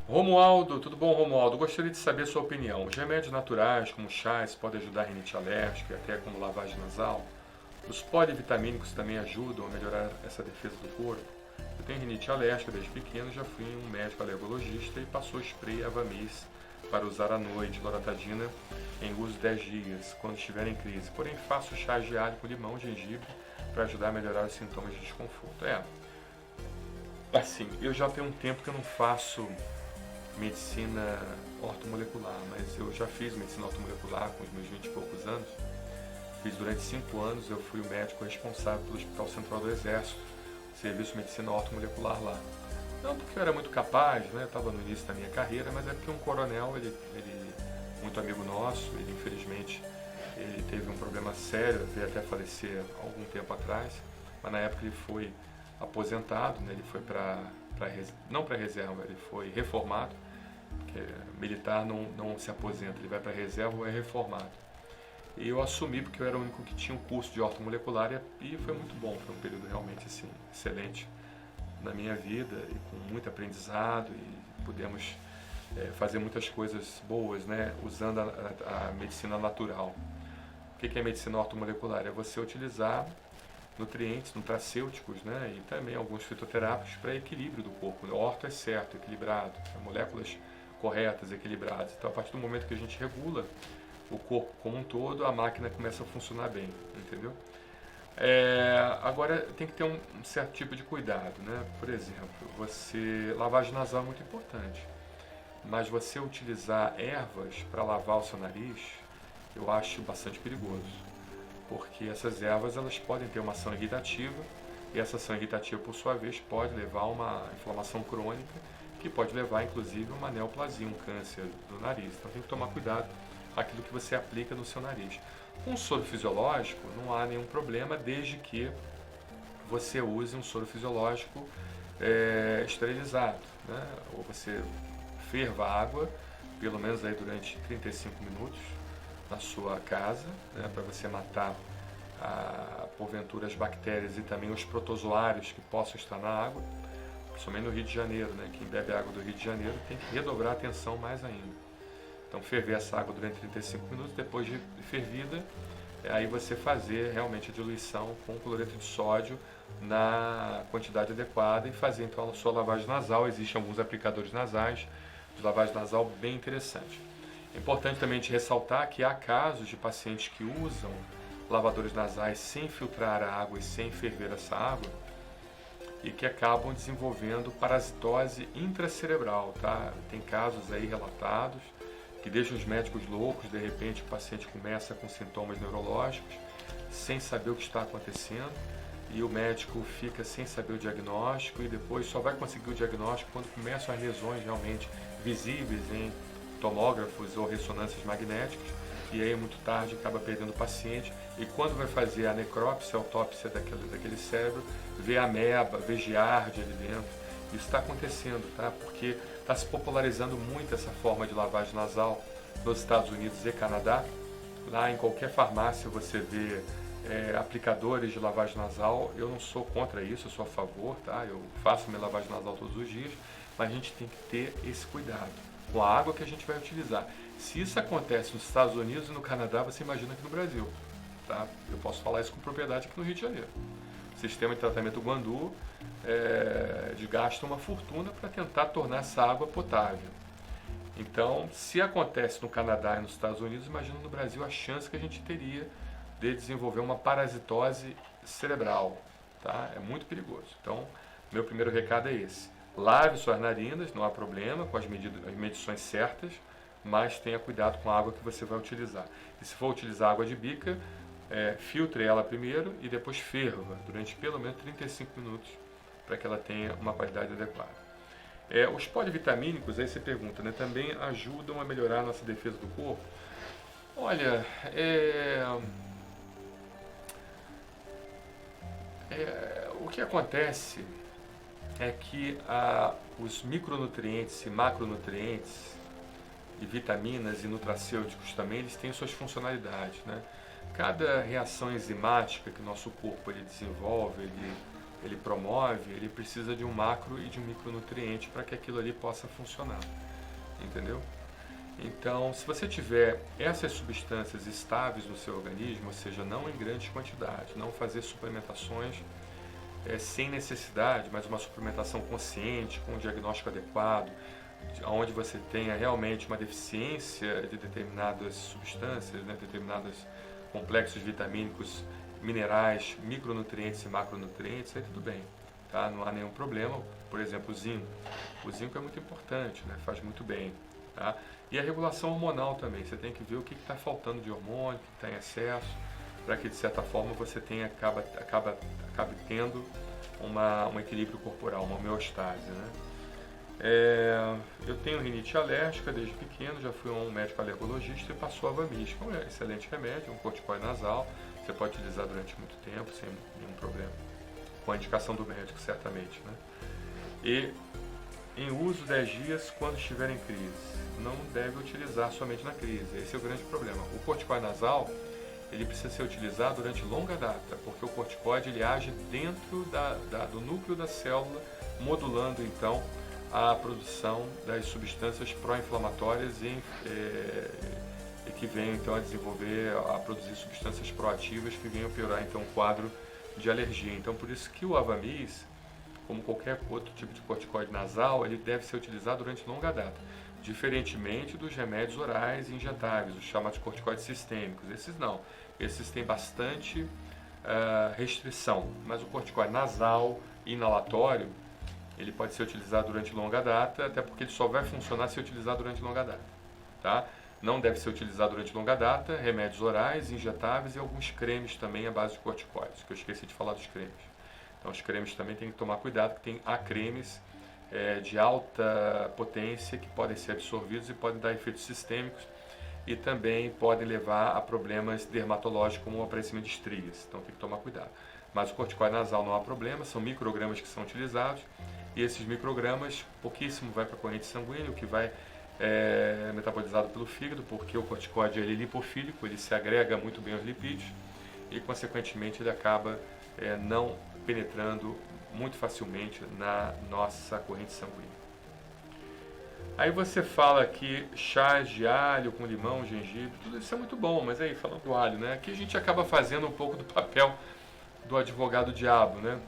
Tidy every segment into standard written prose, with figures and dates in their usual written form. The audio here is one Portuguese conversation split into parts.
Romualdo, tudo bom, Romualdo? Gostaria de saber sua opinião. Os remédios naturais, como chás, podem ajudar a rinite alérgica e até como lavagem nasal? Os polivitamínicos também ajudam a melhorar essa defesa do corpo? Eu tenho rinite alérgica desde pequeno, já fui em um médico alergologista e passou spray Avamis para usar à noite, loratadina em uso 10 dias, quando estiver em crise. Porém, faço chás de alho com limão e gengibre para ajudar a melhorar os sintomas de desconforto. Assim, eu já tenho um tempo que eu não faço medicina ortomolecular, mas eu já fiz medicina ortomolecular com os meus 20 e poucos anos. Fiz durante 5 anos, eu fui o médico responsável pelo Hospital Central do Exército, serviço de medicina ortomolecular lá. Não porque eu era muito capaz, né? Estava no início da minha carreira, mas é porque um coronel, ele muito amigo nosso, ele infelizmente ele teve um problema sério, veio até falecer algum tempo atrás, mas na época ele foi aposentado, né? Ele foi não para reserva, ele foi reformado, porque militar não se aposenta, ele vai para reserva ou é reformado. E eu assumi porque eu era o único que tinha um curso de ortomolecular e foi muito bom, foi um período realmente assim, excelente na minha vida e com muito aprendizado e pudemos fazer muitas coisas boas, né, usando a medicina natural. O que é medicina ortomolecular? É você utilizar nutrientes, nutracêuticos, né, e também alguns fitoterápicos para equilíbrio do corpo. O orto é certo, equilibrado, moléculas corretas, equilibradas. Então, a partir do momento que a gente regula o corpo como um todo, a máquina começa a funcionar bem, entendeu? Agora tem que ter um certo tipo de cuidado, né? Por exemplo, lavagem nasal é muito importante, mas você utilizar ervas para lavar o seu nariz, eu acho bastante perigoso, porque essas ervas elas podem ter uma ação irritativa e essa ação irritativa, por sua vez, pode levar a uma inflamação crônica que pode levar, inclusive, a uma neoplasia, um câncer do nariz. Então tem que tomar cuidado aquilo que você aplica no seu nariz. Com soro fisiológico não há nenhum problema, desde que você use um soro fisiológico esterilizado, né? Ou você ferva a água, pelo menos aí durante 35 minutos na sua casa, né? Para você matar porventura as bactérias e também os protozoários que possam estar na água, principalmente no Rio de Janeiro, né? Quem bebe água do Rio de Janeiro tem que redobrar a atenção mais ainda. Então ferver essa água durante 35 minutos, depois de fervida, aí você fazer realmente a diluição com cloreto de sódio na quantidade adequada e fazer então a sua lavagem nasal. Existem alguns aplicadores nasais de lavagem nasal bem interessantes. É importante também te ressaltar que há casos de pacientes que usam lavadores nasais sem filtrar a água e sem ferver essa água e que acabam desenvolvendo parasitose intracerebral, tá? Tem casos aí relatados que deixam os médicos loucos, de repente o paciente começa com sintomas neurológicos, sem saber o que está acontecendo, e o médico fica sem saber o diagnóstico e depois só vai conseguir o diagnóstico quando começam as lesões realmente visíveis em tomógrafos ou ressonâncias magnéticas, e aí é muito tarde, acaba perdendo o paciente, e quando vai fazer a necrópsia, a autópsia daquele cérebro, vê ameba, vê giardia ali dentro. Isso está acontecendo, tá? Porque está se popularizando muito essa forma de lavagem nasal nos Estados Unidos e Canadá. Lá em qualquer farmácia você vê aplicadores de lavagem nasal. Eu não sou contra isso, eu sou a favor, tá? Eu faço minha lavagem nasal todos os dias, mas a gente tem que ter esse cuidado com a água que a gente vai utilizar. Se isso acontece nos Estados Unidos e no Canadá, você imagina aqui no Brasil, tá? Eu posso falar isso com propriedade aqui no Rio de Janeiro. O sistema de tratamento Guandu gasta uma fortuna para tentar tornar essa água potável. Então, se acontece no Canadá e nos Estados Unidos, imagina no Brasil a chance que a gente teria de desenvolver uma parasitose cerebral, tá? É muito perigoso. Então, meu primeiro recado é esse. Lave suas narinas, não há problema, com as medições certas, mas tenha cuidado com a água que você vai utilizar. E se for utilizar água de bica, filtre ela primeiro e depois ferva durante pelo menos 35 minutos para que ela tenha uma qualidade adequada. Os polivitamínicos, aí você pergunta, né, também ajudam a melhorar a nossa defesa do corpo? Olha, o que acontece é que os micronutrientes e macronutrientes e vitaminas e nutracêuticos também, eles têm suas funcionalidades, né? Cada reação enzimática que o nosso corpo ele desenvolve, ele ele promove, ele precisa de um macro e de um micronutriente para que aquilo ali possa funcionar, entendeu? Então, se você tiver essas substâncias estáveis no seu organismo, ou seja, não em grandes quantidades, não fazer suplementações sem necessidade, mas uma suplementação consciente, com um diagnóstico adequado, onde você tenha realmente uma deficiência de determinadas substâncias, né, determinados complexos vitamínicos, minerais, micronutrientes e macronutrientes, aí tudo bem, tá? Não há nenhum problema. Por exemplo, o zinco. O zinco é muito importante, né? Faz muito bem, tá? E a regulação hormonal também. Você tem que ver o que está faltando de hormônio, o que está em excesso, para que de certa forma você tenha, acabe tendo um equilíbrio corporal, uma homeostase, né? Eu tenho rinite alérgica desde pequeno, já fui a um médico alergologista e passou a Avamys, que é um excelente remédio, um corticoide nasal, você pode utilizar durante muito tempo, sem nenhum problema, com a indicação do médico, certamente, né? E em uso 10 dias quando estiver em crise. Não deve utilizar somente na crise, esse é o grande problema. O corticoide nasal, ele precisa ser utilizado durante longa data, porque o corticoide ele age dentro do núcleo da célula, modulando então a produção das substâncias pró-inflamatórias e que venham então a desenvolver, a produzir substâncias proativas que venham piorar então o quadro de alergia. Então por isso que o Avamys, como qualquer outro tipo de corticoide nasal, ele deve ser utilizado durante longa data, diferentemente dos remédios orais e injetáveis, os chamados corticoides sistêmicos. Esses não, esses têm bastante restrição, mas o corticoide nasal, inalatório, ele pode ser utilizado durante longa data, até porque ele só vai funcionar se utilizado durante longa data, tá? Não deve ser utilizado durante longa data, remédios orais, injetáveis e alguns cremes também à base de corticoides, que eu esqueci de falar dos cremes. Então os cremes também tem que tomar cuidado, porque há cremes de alta potência que podem ser absorvidos e podem dar efeitos sistêmicos e também podem levar a problemas dermatológicos como o aparecimento de estrias, então tem que tomar cuidado. Mas o corticoide nasal não há problema, são microgramas que são utilizados e esses microgramas, pouquíssimo vai para a corrente sanguínea, o que vai metabolizado pelo fígado, porque o corticoide ele é lipofílico, ele se agrega muito bem aos lipídios e consequentemente ele acaba não penetrando muito facilmente na nossa corrente sanguínea. Aí você fala que chás de alho com limão, gengibre, tudo isso é muito bom, mas aí falando do alho, né? Aqui a gente acaba fazendo um pouco do papel do advogado diabo, né?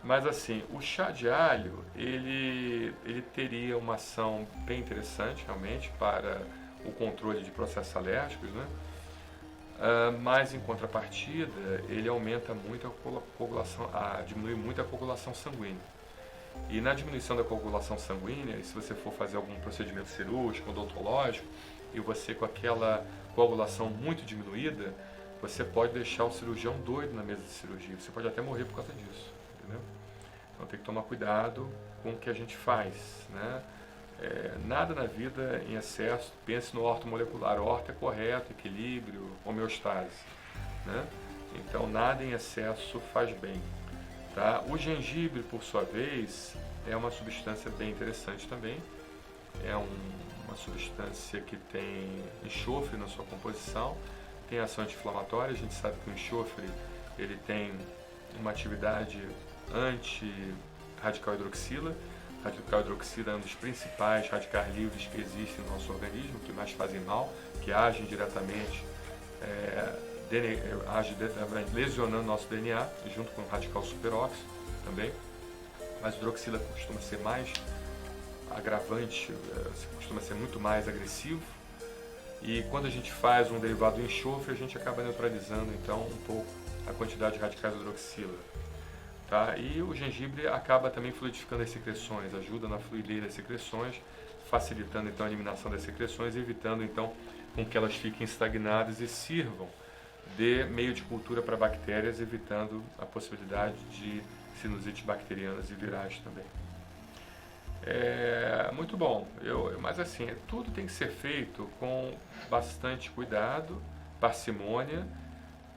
Mas assim, o chá de alho, ele teria uma ação bem interessante realmente para o controle de processos alérgicos, né? Mas em contrapartida, ele aumenta muito a coagulação, diminui muito a coagulação sanguínea. E na diminuição da coagulação sanguínea, se você for fazer algum procedimento cirúrgico, odontológico, e você com aquela coagulação muito diminuída, você pode deixar o cirurgião doido na mesa de cirurgia. Você pode até morrer por causa disso, entendeu? Então tem que tomar cuidado com o que a gente faz, né? Nada na vida em excesso, pense no ortomolecular. O orto é correto, equilíbrio, homeostase, né? Então nada em excesso faz bem, tá? O gengibre, por sua vez, é uma substância bem interessante também. É uma substância que tem enxofre na sua composição, tem ação anti-inflamatória. A gente sabe que o enxofre ele tem uma atividade anti-radical hidroxila. Radical hidroxila é um dos principais radicais livres que existem no nosso organismo, que mais fazem mal, que agem diretamente, lesionando nosso DNA, junto com o radical superóxido também. Mas a hidroxila costuma ser mais agravante, costuma ser muito mais agressivo. E quando a gente faz um derivado do enxofre, a gente acaba neutralizando então um pouco a quantidade de radicais de hidroxila. Tá? E o gengibre acaba também fluidificando as secreções, ajuda na fluidez das secreções, facilitando então a eliminação das secreções, evitando então com que elas fiquem estagnadas e sirvam de meio de cultura para bactérias, evitando a possibilidade de sinusites bacterianas e virais também. Muito bom, mas assim, tudo tem que ser feito com bastante cuidado, parcimônia.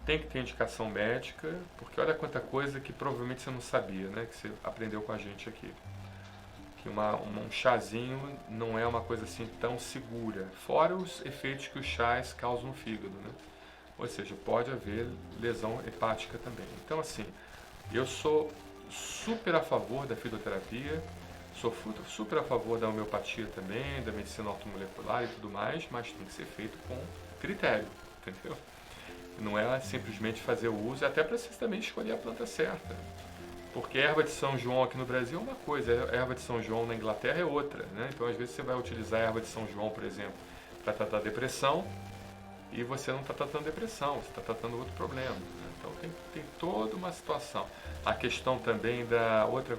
Tem que ter indicação médica, porque olha quanta coisa que provavelmente você não sabia, né? Que você aprendeu com a gente aqui. Que um chazinho não é uma coisa assim tão segura, fora os efeitos que os chás causam no fígado, né? Ou seja, pode haver lesão hepática também. Então assim, eu sou super a favor da fitoterapia, sou super a favor da homeopatia também, da medicina automolecular e tudo mais, mas tem que ser feito com critério, entendeu? Não é simplesmente fazer o uso, até para você também escolher a planta certa. Porque erva de São João aqui no Brasil é uma coisa, erva de São João na Inglaterra é outra, né? Então às vezes você vai utilizar a erva de São João, por exemplo, para tratar depressão, e você não está tratando depressão, você está tratando outro problema, né? Então tem toda uma situação. A questão também da outro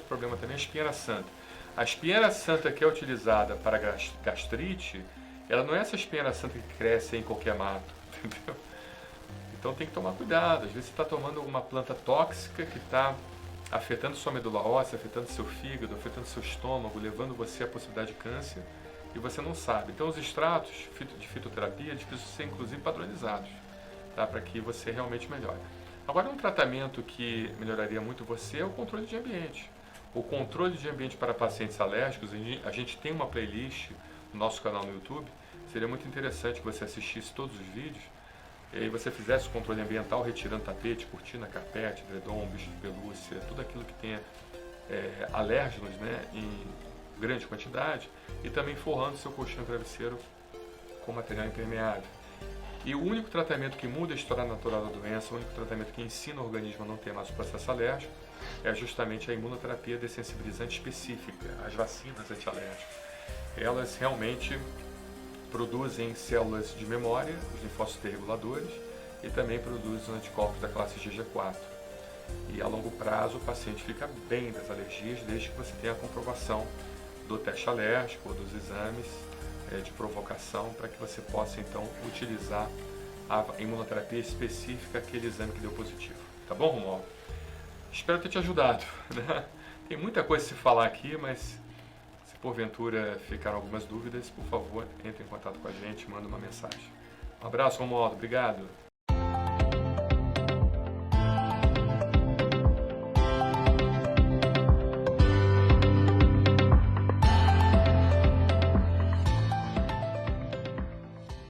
problema também é a espinheira santa. A espinheira santa que é utilizada para gastrite, ela não é essa espinheira santa que cresce em qualquer mato, entendeu? Então tem que tomar cuidado. Às vezes você está tomando alguma planta tóxica que está afetando sua medula óssea, afetando seu fígado, afetando seu estômago, levando você à possibilidade de câncer, e você não sabe. Então os extratos de fitoterapia precisam ser inclusive padronizados, tá? Para que você realmente melhore. Agora, um tratamento que melhoraria muito você é o controle de ambiente. O controle de ambiente para pacientes alérgicos, a gente tem uma playlist no nosso canal no YouTube. Seria muito interessante que você assistisse todos os vídeos e aí você fizesse o controle ambiental retirando tapete, cortina, carpete, edredom, bicho de pelúcia, tudo aquilo que tenha alérgenos, né, em grande quantidade, e também forrando seu colchão e travesseiro com material impermeável. E o único tratamento que muda a história natural da doença, o único tratamento que ensina o organismo a não ter mais o processo alérgico, é justamente a imunoterapia dessensibilizante específica, as vacinas antialérgicas. Elas realmente produzem células de memória, os linfócitos T reguladores, e também produzem anticorpos da classe GG4. E a longo prazo o paciente fica bem das alergias, desde que você tenha a comprovação do teste alérgico ou dos exames de provocação, para que você possa então utilizar a imunoterapia específica, aquele exame que deu positivo. Tá bom, Romualdo? Espero ter te ajudado, né? Tem muita coisa a se falar aqui, mas se porventura ficaram algumas dúvidas, por favor, entre em contato com a gente, manda uma mensagem. Um abraço, Romualdo. Obrigado.